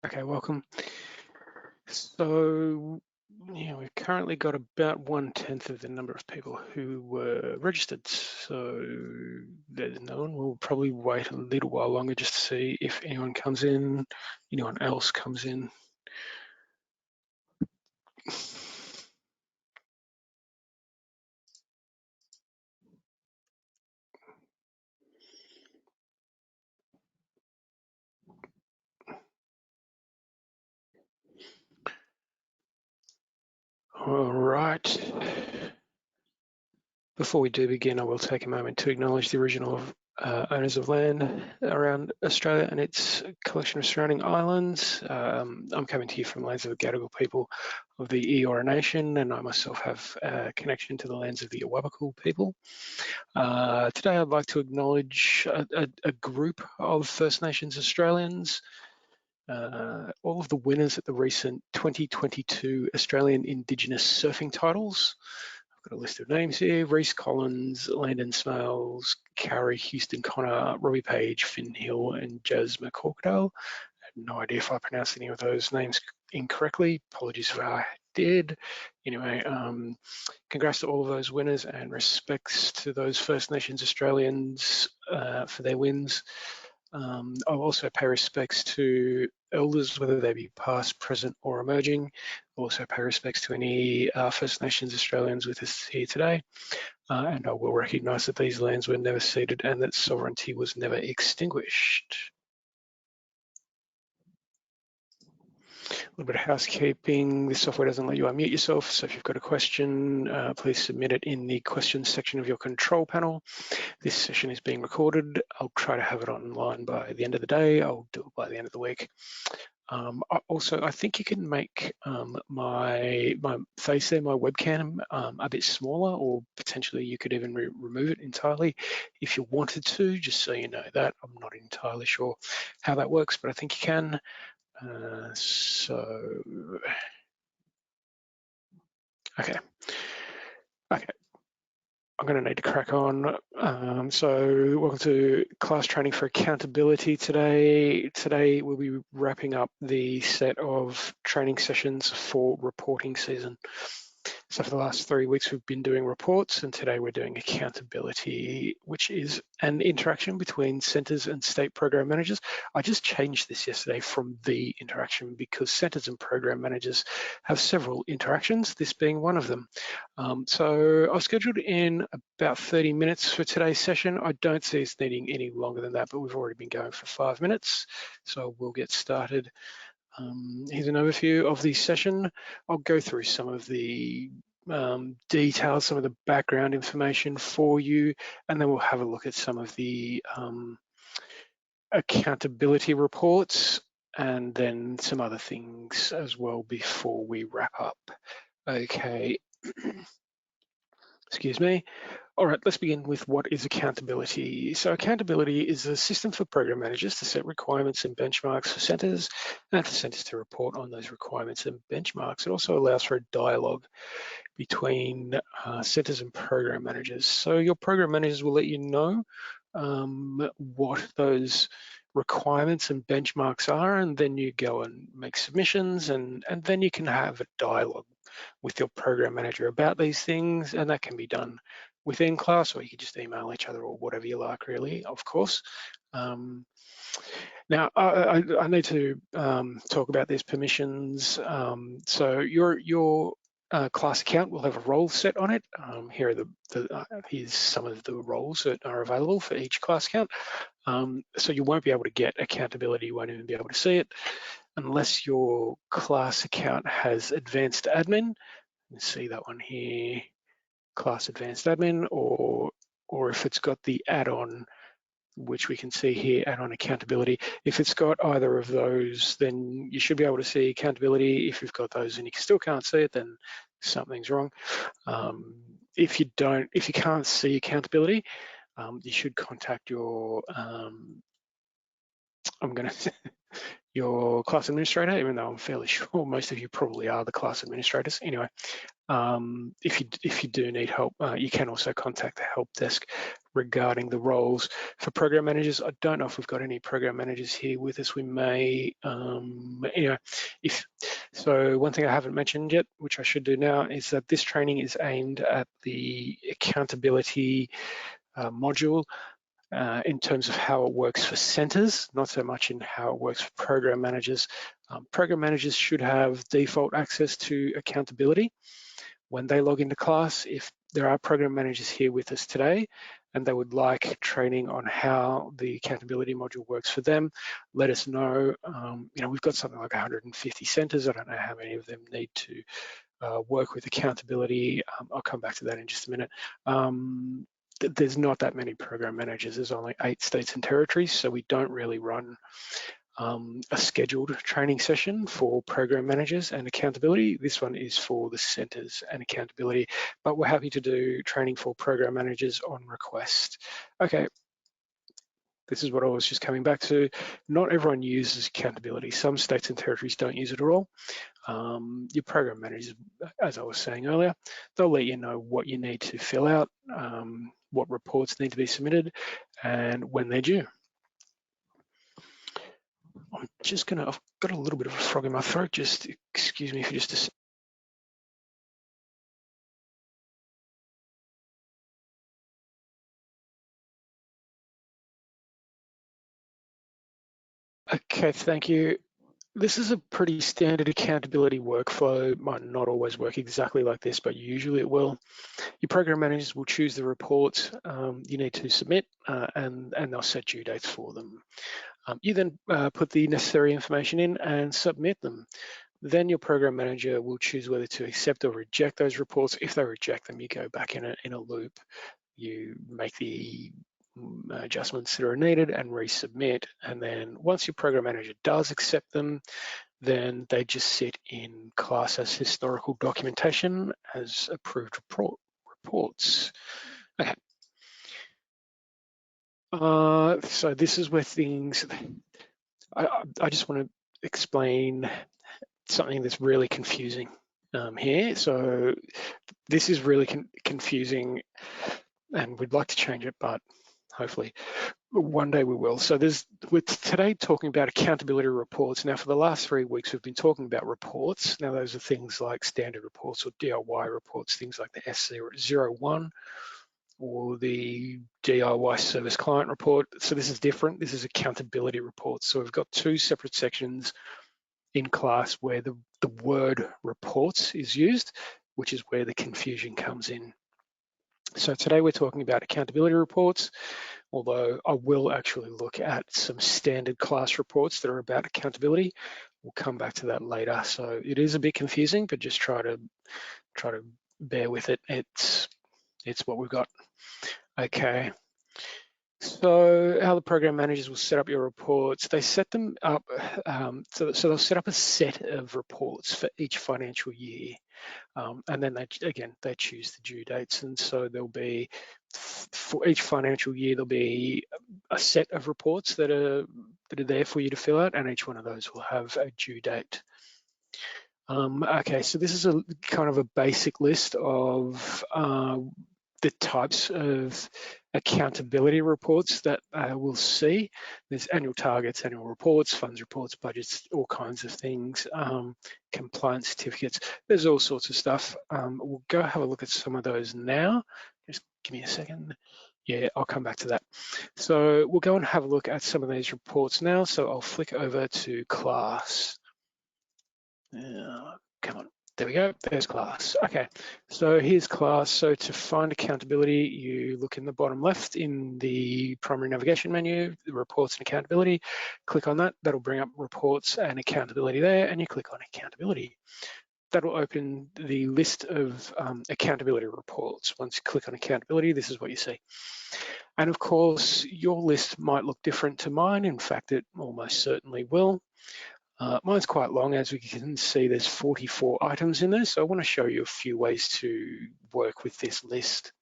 Okay, welcome. So, yeah, we've currently got about 1/10 of the number of people who were registered. So there's no one. We'll probably wait a little while longer just to see if anyone comes in, anyone else comes in. All right. Before we do begin, I will take a moment to acknowledge the original owners of land around Australia and its collection of surrounding islands. I'm coming to you from the lands of the Gadigal people of the Eora Nation, and I myself have a connection to the lands of the Awabakal people. Today I'd like to acknowledge a group of First Nations Australians, all of the winners at the recent 2022 Australian Indigenous Surfing Titles. Got a list of names here: Reese Collins, Landon Smales, Carrie Houston Connor, Robbie Page, Finn Hill, and Jazz McCorkdale. I have no idea if I pronounced any of those names incorrectly. Apologies if I did. Anyway, congrats to all of those winners and respects to those First Nations Australians for their wins. I'll also pay respects to elders, whether they be past, present, or emerging. I'll also pay respects to any First Nations Australians with us here today. And I will recognise that these lands were never ceded and that sovereignty was never extinguished. A little bit of housekeeping. This software doesn't let you unmute yourself, so if you've got a question, please submit it in the questions section of your control panel. This session is being recorded. I'll try to have it online by the end of the day. I'll do it by the end of the week. Also, I think you can make my face there, my webcam, a bit smaller, or potentially you could even remove it entirely if you wanted to, just so you know that. I'm not entirely sure how that works, but I think you can. Okay. I'm going to need to crack on. So welcome to class training for accountability today. Today we'll be wrapping up the set of training sessions for reporting season. So for the last 3 weeks, we've been doing reports, and today we're doing accountability, which is an interaction between centres and state program managers. I just changed this yesterday from the interaction because centres and program managers have several interactions, this being one of them. So I've scheduled in about 30 minutes for today's session. I don't see us needing any longer than that, but we've already been going for 5 minutes, so we'll get started. Here's an overview of the session. I'll go through some of the details, some of the background information for you, and then we'll have a look at some of the accountability reports and then some other things as well before we wrap up. Okay. Excuse me. All right, let's begin with what is accountability. So accountability is a system for program managers to set requirements and benchmarks for centres and for centres to report on those requirements and benchmarks. It also allows for a dialogue between centres and program managers. So your program managers will let you know what those requirements and benchmarks are, and then you go and make submissions, and then you can have a dialogue with your program manager about these things, and that can be done within class, or you can just email each other or whatever you like, really, of course. Now, I need to talk about these permissions. So your class account will have a role set on it. Here are here's some of the roles that are available for each class account. So you won't be able to get accountability, you won't even be able to see it unless your class account has advanced admin. You can see that one here, class advanced admin, or if it's got the add-on, which we can see here, add-on accountability. If it's got either of those, then you should be able to see accountability. If you've got those and you still can't see it, then something's wrong. If you can't see accountability, you should contact your your class administrator, even though I'm fairly sure most of you probably are the class administrators. Anyway, if you do need help, you can also contact the help desk regarding the roles for program managers. I don't know if we've got any program managers here with us. We may, anyway, so one thing I haven't mentioned yet, which I should do now, is that this training is aimed at the accountability module in terms of how it works for centers, not so much in how it works for program managers. Program managers should have default access to accountability when they log into class. If there are program managers here with us today and they would like training on how the accountability module works for them, let us know. We've got something like 150 centers. I don't know how many of them need to work with accountability. I'll come back to that in just a minute. There's not that many program managers. There's only 8 states and territories, so we don't really run a scheduled training session for program managers and accountability. This one is for the centers and accountability, but we're happy to do training for program managers on request. Okay, this is what I was just coming back to. Not everyone uses accountability. Some states and territories don't use it at all. Your program managers, as I was saying earlier, they'll let you know what you need to fill out, what reports need to be submitted, and when they're due. I've got a little bit of a frog in my throat, just excuse me for just a second. Okay, thank you. This is a pretty standard accountability workflow. Might not always work exactly like this, but usually it will. Your program managers will choose the reports you need to submit, and they'll set due dates for them. You then put the necessary information in and submit them. Then your program manager will choose whether to accept or reject those reports. If they reject them, you go back in a loop. You make the adjustments that are needed and resubmit. And then once your program manager does accept them, then they just sit in class as historical documentation as approved reports. Okay. So this is where things, I just want to explain something that's really confusing here. So this is really confusing and we'd like to change it, but hopefully one day we will. So we're today talking about accountability reports. Now for the last 3 weeks, we've been talking about reports. Now those are things like standard reports or DIY reports, things like the S01 or the DIY service client report. So this is different. This is accountability reports. So we've got 2 separate sections in class where the word reports is used, which is where the confusion comes in. So today we're talking about accountability reports, although I will actually look at some standard class reports that are about accountability. We'll come back to that later. So it is a bit confusing, but just try to bear with it. It's what we've got. Okay. So how the program managers will set up your reports, they set them up, so they'll set up a set of reports for each financial year. And then they choose the due dates. And so there'll be, for each financial year, there'll be a set of reports that are there for you to fill out, and each one of those will have a due date. Okay, so this is a kind of a basic list of the types of accountability reports that we'll see. There's annual targets, annual reports, funds reports, budgets, all kinds of things, compliance certificates. There's all sorts of stuff. We'll go have a look at some of those now. Just give me a second. Yeah, I'll come back to that. So we'll go and have a look at some of these reports now. So I'll flick over to class. Come on. There we go, there's class. Okay, so here's class. So to find accountability, you look in the bottom left in the primary navigation menu, the reports and accountability, click on that. That'll bring up reports and accountability there, and you click on accountability. That'll open the list of accountability reports. Once you click on accountability, this is what you see. And of course, your list might look different to mine. In fact, it almost certainly will. Mine's quite long, as we can see there's 44 items in there, so I want to show you a few ways to work with this list.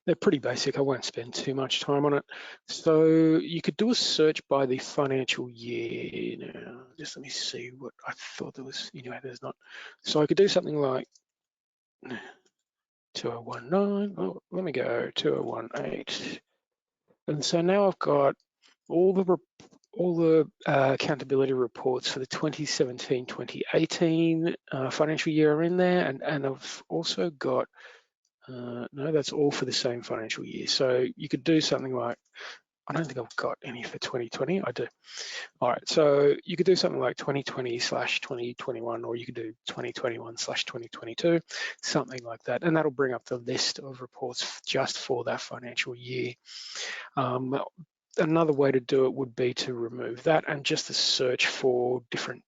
They're pretty basic, I won't spend too much time on it. So you could do a search by the financial year. Now, just let me see what I thought there was, anyway, there's not. So I could do something like 2019, oh, let me go 2018. And so now I've got all the accountability reports for the 2017-2018 financial year are in there, and I've also got, no, that's all for the same financial year. So you could do something like, I don't think I've got any for 2020, I do. All right, so you could do something like 2020/2021, or you could do 2021/2022, something like that, and that'll bring up the list of reports just for that financial year. Another way to do it would be to remove that and just to search for different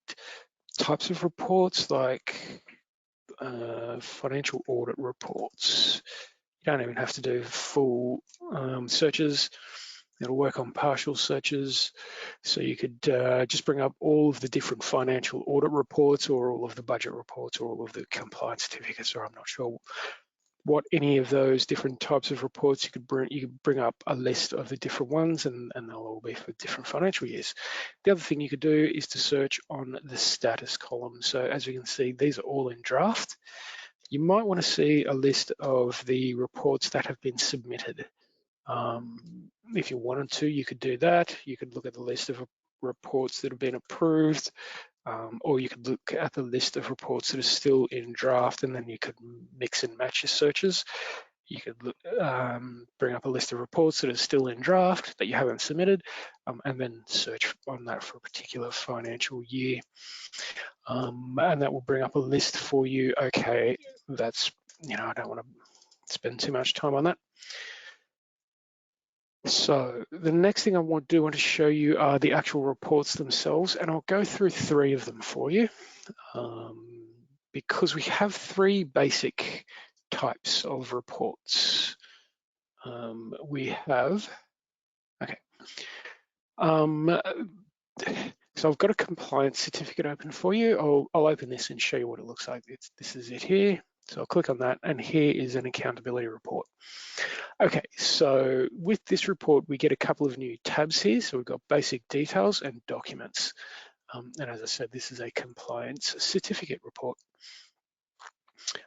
types of reports, like financial audit reports. You don't even have to do full searches. It'll work on partial searches. So you could just bring up all of the different financial audit reports, or all of the budget reports, or all of the compliance certificates, or I'm not sure what any of those different types of reports you could bring up a list of the different ones, and they'll all be for different financial years. The other thing you could do is to search on the status column. So as you can see, these are all in draft. You might want to see a list of the reports that have been submitted. If you wanted to, you could do that. You could look at the list of reports that have been approved, or you could look at the list of reports that are still in draft, and then you could mix and match your searches. You could look, bring up a list of reports that are still in draft that you haven't submitted, and then search on that for a particular financial year. And that will bring up a list for you. Okay, that's, I don't want to spend too much time on that. So the next thing I want to show you are the actual reports themselves, and I'll go through 3 of them for you, because we have 3 basic types of reports. We have, okay. So I've got a compliance certificate open for you. I'll open this and show you what it looks like. This is it here. So I'll click on that, and here is an accountability report. Okay, so with this report, we get a couple of new tabs here. So we've got basic details and documents. And as I said, this is a compliance certificate report.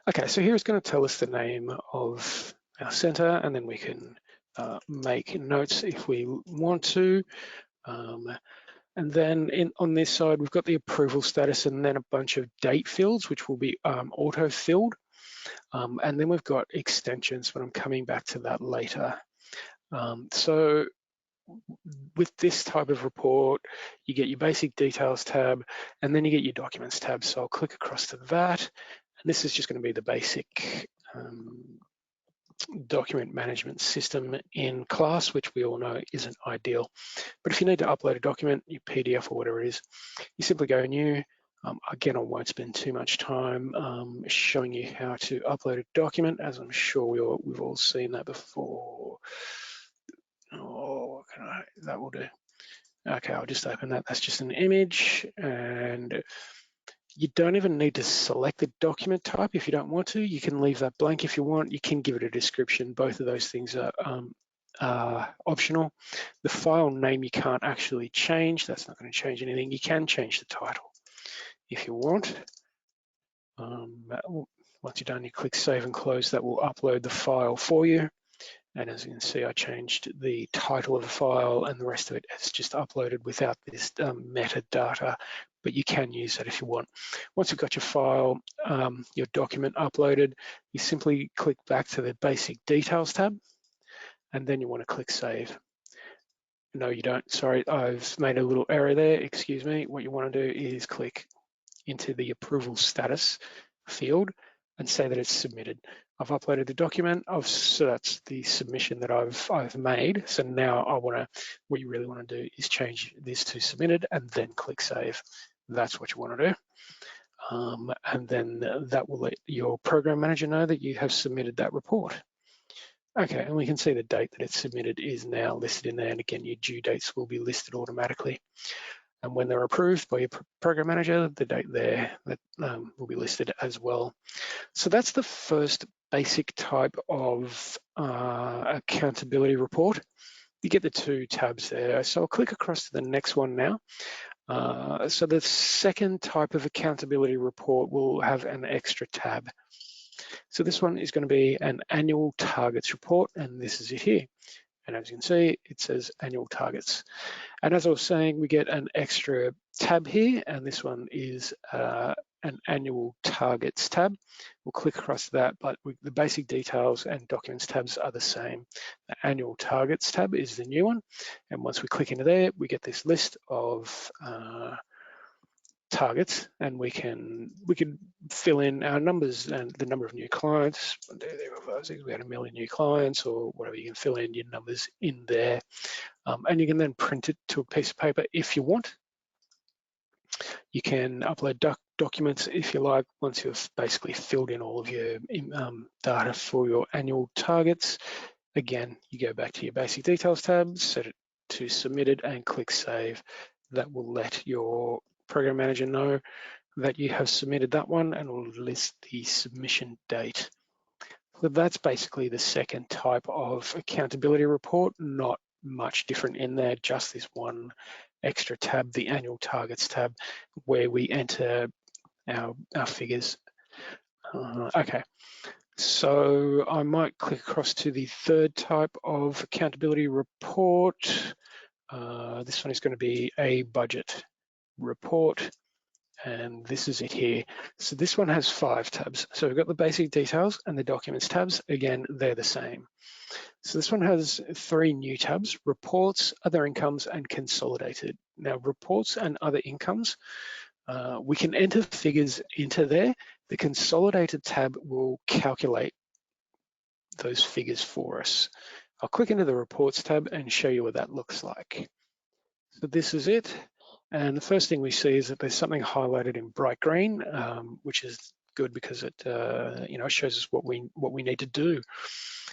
Okay, so here it's going to tell us the name of our center, and then we can make notes if we want to. And then on this side, we've got the approval status, and then a bunch of date fields, which will be auto-filled. And then we've got extensions, but I'm coming back to that later. So with this type of report, you get your basic details tab, and then you get your documents tab. So I'll click across to that. And this is just going to be the basic document management system in class, which we all know isn't ideal. But if you need to upload a document, your PDF or whatever it is, you simply go new. Again, I won't spend too much time showing you how to upload a document, as I'm sure we've all seen that before. Oh, that will do. Okay, I'll just open that. That's just an image, and you don't even need to select the document type if you don't want to. You can leave that blank if you want. You can give it a description. Both of those things are optional. The file name you can't actually change. That's not going to change anything. You can change the title if you want. Once you're done, you click Save and Close. That will upload the file for you. And as you can see, I changed the title of the file, and the rest of it is just uploaded without this metadata, but you can use that if you want. Once you've got your file, your document uploaded, you simply click back to the Basic Details tab, and then you want to click Save. No, you don't. Sorry, I've made a little error there. Excuse me. What you want to do is click into the Approval Status field and say that it's submitted. I've uploaded the document. So that's the submission that I've made. So now what you really want to do is change this to submitted, and then click Save. That's what you want to do. And then that will let your program manager know that you have submitted that report. Okay, and we can see the date that it's submitted is now listed in there. And again, your due dates will be listed automatically. And when they're approved by your program manager, the date there that will be listed as well. So that's the first basic type of accountability report. You get the 2 tabs there. So I'll click across to the next one now. So the second type of accountability report will have an extra tab. So this one is going to be an annual targets report, and this is it here. And as you can see, it says annual targets. And as I was saying, we get an extra tab here, and this one is an annual targets tab. We'll click across that, but the basic details and documents tabs are the same. The annual targets tab is the new one. And once we click into there, we get this list of targets, and we can fill in our numbers and the number of new clients. We had 1 million new clients or whatever. You can fill in your numbers in there, and you can then print it to a piece of paper if you want. You can upload documents if you like once you've basically filled in all of your data for your annual targets. Again, you go back to your basic details tab, set it to submitted and click save. That will let your program manager know that you have submitted that one and will list the submission date. So that's basically the second type of accountability report. Not much different in there, just this one extra tab, the annual targets tab, where we enter our figures. Okay, so I might click across to the third type of accountability report. This one is going to be a budget report, and this is it here. So this one has 5 tabs. So we've got the basic details and the documents tabs. Again, they're the same. So this one has 3 new tabs: reports, other incomes, and consolidated. Now, reports and other incomes, we can enter figures into there. The consolidated tab will calculate those figures for us. I'll click into the reports tab and show you what that looks like. So this is it. And the first thing we see is that there's something highlighted in bright green, which is good because it shows us what we need to do.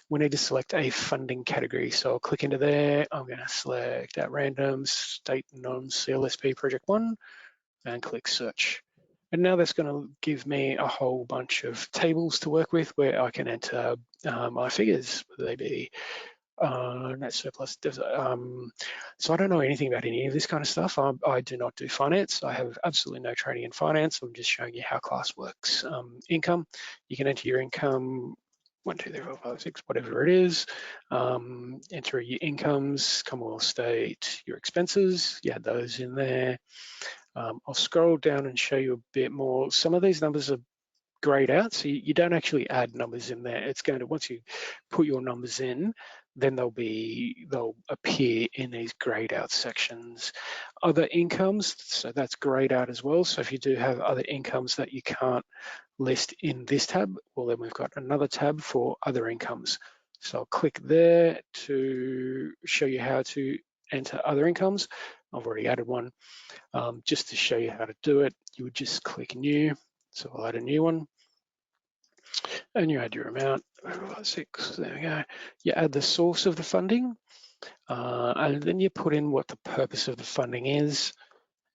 We need to select a funding category. So I'll click into there. I'm going to select at random state non-CLSP project 1 and click search. And now that's going to give me a whole bunch of tables to work with where I can enter my figures, whether they be net surplus. So I don't know anything about any of this kind of stuff. I do not do finance. I have absolutely no training in finance. I'm just showing you how class works. Income, you can enter your income, 1, 2, 3, 4, 5, 6, whatever it is. Enter your incomes, Commonwealth State, your expenses, you add those in there. I'll scroll down and show you a bit more. Some of these numbers are grayed out, so you don't actually add numbers in there. It's going to, once you put your numbers in, then they'll appear in these grayed out sections. Other incomes, so that's grayed out as well. So if you do have other incomes that you can't list in this tab, well, then we've got another tab for other incomes. So I'll click there to show you how to enter other incomes. I've already added one. Just to show you how to do it, you would just click new. So I'll add a new one. And you add your amount, 6, there we go. You add the source of the funding, and then you put in what the purpose of the funding is,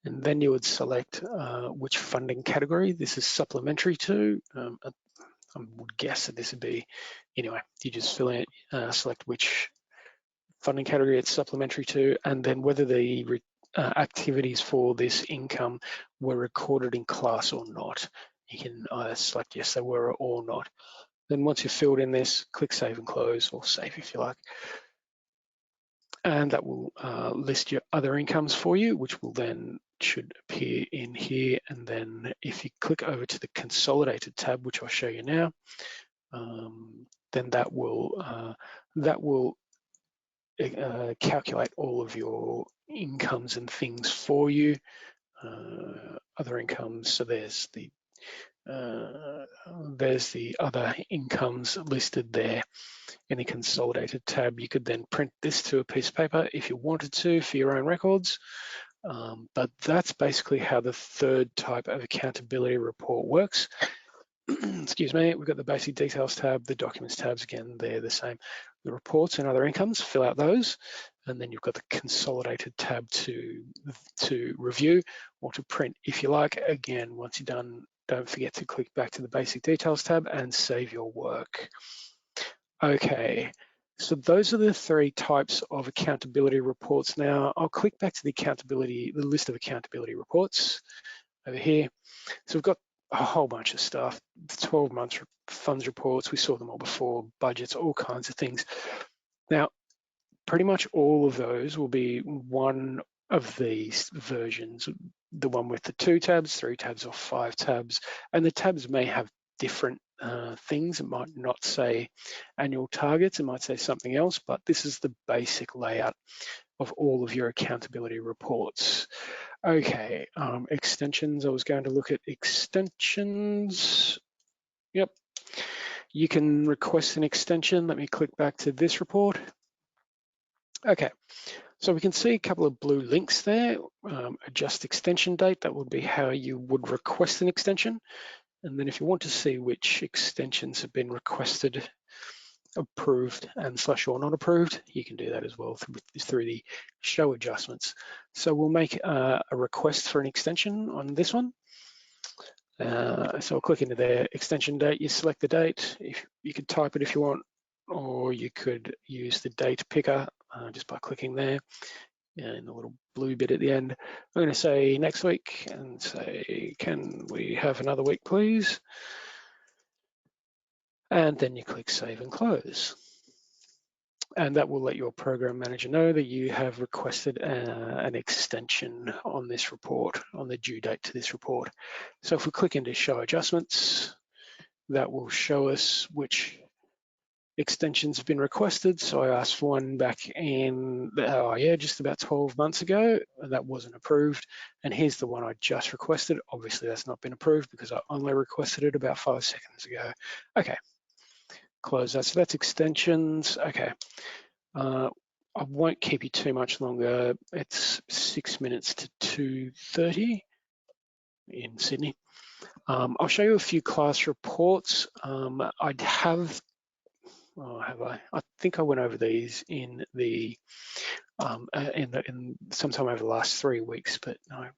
and then you would select which funding category this is supplementary to. I would guess that this would be, anyway, you just fill in, select which funding category it's supplementary to, and then whether the activities for this income were recorded in class or not. You can either select yes, they were, or not. Then once you've filled in this, click save and close, or save if you like. And that will list your other incomes for you, which will then should appear in here. And then if you click over to the consolidated tab, which I'll show you now, then that will calculate all of your incomes and things for you. Other incomes, so there's the other incomes listed there in the consolidated tab. You could then print this to a piece of paper if you wanted to for your own records. But that's basically how the third type of accountability report works. Excuse me, we've got the basic details tab, the documents tabs, again, they're the same. The reports and other incomes, fill out those, and then you've got the consolidated tab to review or to print if you like. Again, once you're done, don't forget to click back to the basic details tab and save your work. Okay, so those are the 3 types of accountability reports. Now, I'll click back to the list of accountability reports over here. So we've got a whole bunch of stuff, 12 months funds reports, we saw them all before, budgets, all kinds of things. Now, pretty much all of those will be one of these versions, the one with the 2 tabs, 3 tabs, or 5 tabs, and the tabs may have different things. It might not say annual targets, it might say something else, but this is the basic layout of all of your accountability reports. Okay, extensions, I was going to look at extensions. Yep, you can request an extension. Let me click back to this report. Okay, so we can see a couple of blue links there. Adjust extension date, that would be how you would request an extension. And then if you want to see which extensions have been requested, approved and / or not approved, you can do that as well through the show adjustments. So we'll make a request for an extension on this one. So I'll click into there, extension date, you select the date. If you could type it if you want, or you could use the date picker just by clicking there in the little blue bit at the end. I'm going to say next week and say, can we have another week, please? And then you click save and close. And that will let your program manager know that you have requested an extension on this report, on the due date to this report. So if we click into show adjustments, that will show us which extensions have been requested. So I asked for one back in, just about 12 months ago, and that wasn't approved. And here's the one I just requested. Obviously that's not been approved because I only requested it about 5 seconds ago. Okay, close that. So that's extensions. Okay. I won't keep you too much longer. It's 6 minutes to 2:30 in Sydney. I'll show you a few class reports. I'd have, have I? I think I went over these in the in sometime over the last 3 weeks, but I'm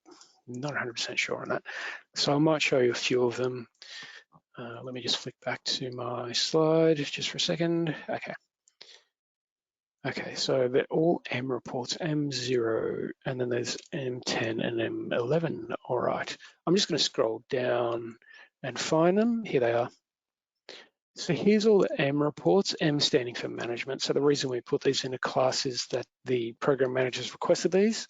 not 100% sure on that. So I might show you a few of them. Let me just flick back to my slide just for a second. Okay. Okay, so they're all M reports, M0, and then there's M10 and M11. All right, I'm just going to scroll down and find them. Here they are. So here's all the M reports, M standing for management. So the reason we put these in a class is that the program managers requested these,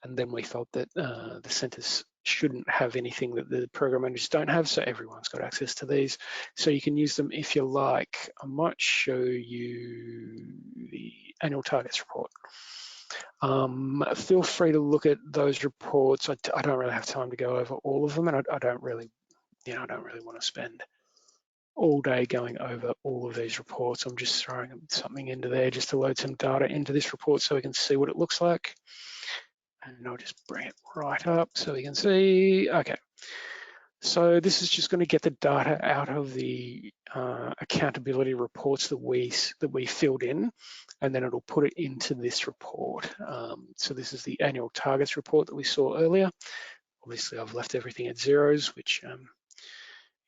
and then we felt that the centers shouldn't have anything that the program managers don't have, so everyone's got access to these. So you can use them if you like. I might show you the annual targets report. Feel free to look at those reports. I don't really have time to go over all of them, and I don't really want to spend all day going over all of these reports. I'm just throwing something into there just to load some data into this report so we can see what it looks like. And I'll just bring it right up so we can see. Okay, so this is just going to get the data out of the accountability reports that we filled in, and then it'll put it into this report. So this is the annual targets report that we saw earlier. Obviously, I've left everything at zeros, which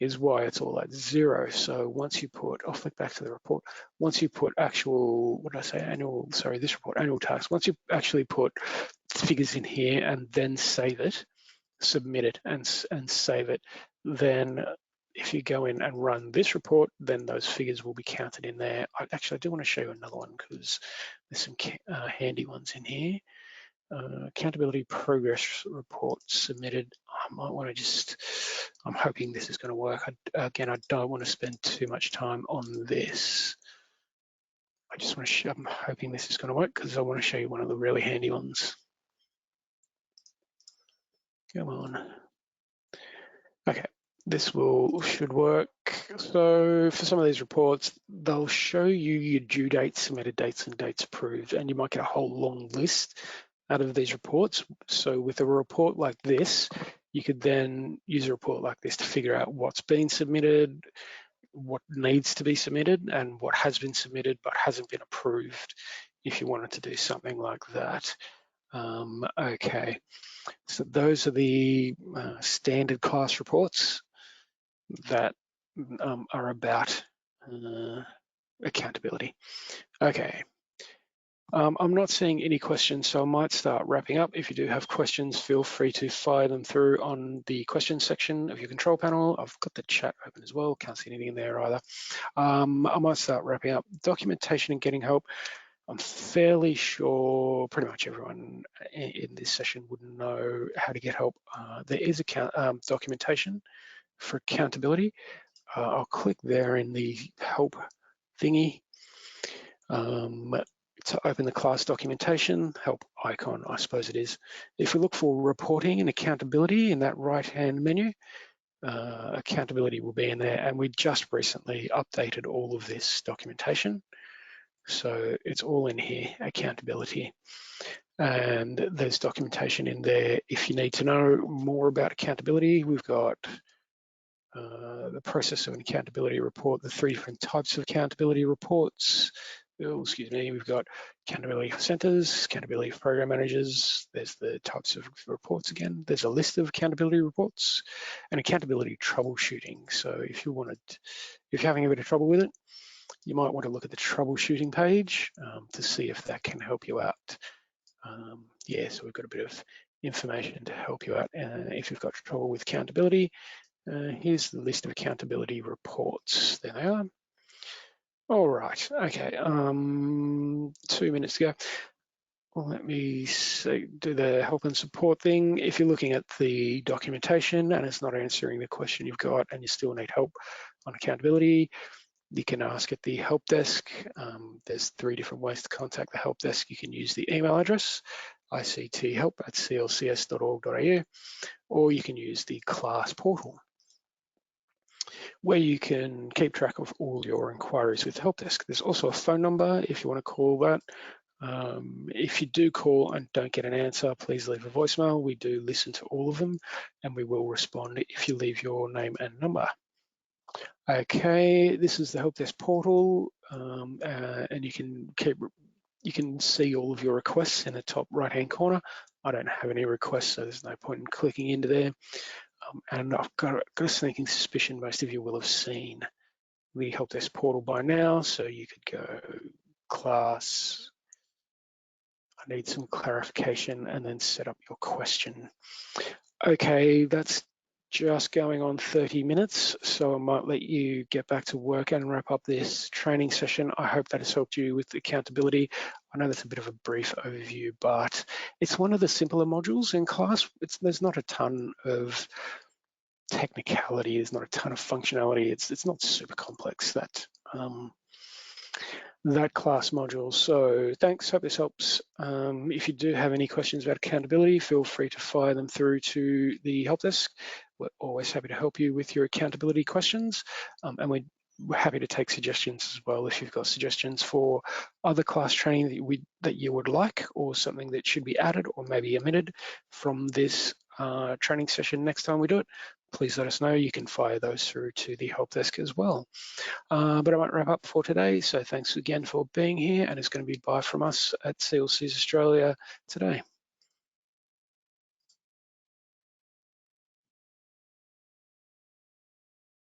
is why it's all at 0. So once you put, I'll flick back to the report. Once you put actual, what did I say, annual, sorry, this report, annual targets, once you actually put figures in here and then save it, submit it and save it, then if you go in and run this report, then those figures will be counted in there. I do want to show you another one because there's some handy ones in here. Accountability progress report submitted. I might want to just, I'm hoping this is going to work. Again, I don't want to spend too much time on this. I just want to I'm hoping this is going to work because I want to show you one of the really handy ones. Come on. Okay, this should work. So for some of these reports, they'll show you your due dates, submitted dates, and dates approved, and you might get a whole long list out of these reports. So with a report like this, you could then use a report like this to figure out what's been submitted, what needs to be submitted, and what has been submitted but hasn't been approved, if you wanted to do something like that. Okay, so those are the standard class reports that are about accountability. Okay, I'm not seeing any questions, so I might start wrapping up. If you do have questions, feel free to fire them through on the questions section of your control panel. I've got the chat open as well, can't see anything in there either. I might start wrapping up. Documentation and getting help. I'm fairly sure pretty much everyone in this session would know how to get help. There is documentation for accountability. I'll click there in the help thingy to open the class documentation, help icon, I suppose it is. If we look for reporting and accountability in that right-hand menu, accountability will be in there, and we just recently updated all of this documentation. So it's all in here, accountability. And there's documentation in there. If you need to know more about accountability, we've got the process of an accountability report, the 3 different types of accountability reports. Oh, excuse me, we've got accountability for centers, accountability for program managers. There's the types of reports again. There's a list of accountability reports and accountability troubleshooting. So if you're having a bit of trouble with it, you might want to look at the troubleshooting page to see if that can help you out. Yeah, so we've got a bit of information to help you out. If you've got trouble with accountability, here's the list of accountability reports. There they are. All right, okay, 2 minutes to go. Well, let me do the help and support thing. If you're looking at the documentation and it's not answering the question you've got and you still need help on accountability, you can ask at the help desk. There's 3 different ways to contact the help desk. You can use the email address, icthelp@clcs.org.au, or you can use the class portal, where you can keep track of all your inquiries with the help desk. There's also a phone number if you want to call that. If you do call and don't get an answer, please leave a voicemail. We do listen to all of them and we will respond if you leave your name and number. Okay, this is the help desk portal, and you can see all of your requests in the top right-hand corner. I don't have any requests, so there's no point in clicking into there. And I've got a sneaking suspicion most of you will have seen the help desk portal by now, so you could go class, I need some clarification, and then set up your question. Okay, that's just going on 30 minutes, so I might let you get back to work and wrap up this training session. I hope that has helped you with accountability. I know that's a bit of a brief overview, but it's one of the simpler modules in class. There's not a ton of technicality, there's not a ton of functionality. It's not super complex, that class module. So thanks, hope this helps. If you do have any questions about accountability, feel free to fire them through to the help desk. We're always happy to help you with your accountability questions, and we're happy to take suggestions as well. If you've got suggestions for other class training that you would like, or something that should be added or maybe omitted from this training session next time we do it, please let us know. You can fire those through to the help desk as well. But I might wrap up for today. So thanks again for being here, and it's going to be bye from us at CLCs Australia today.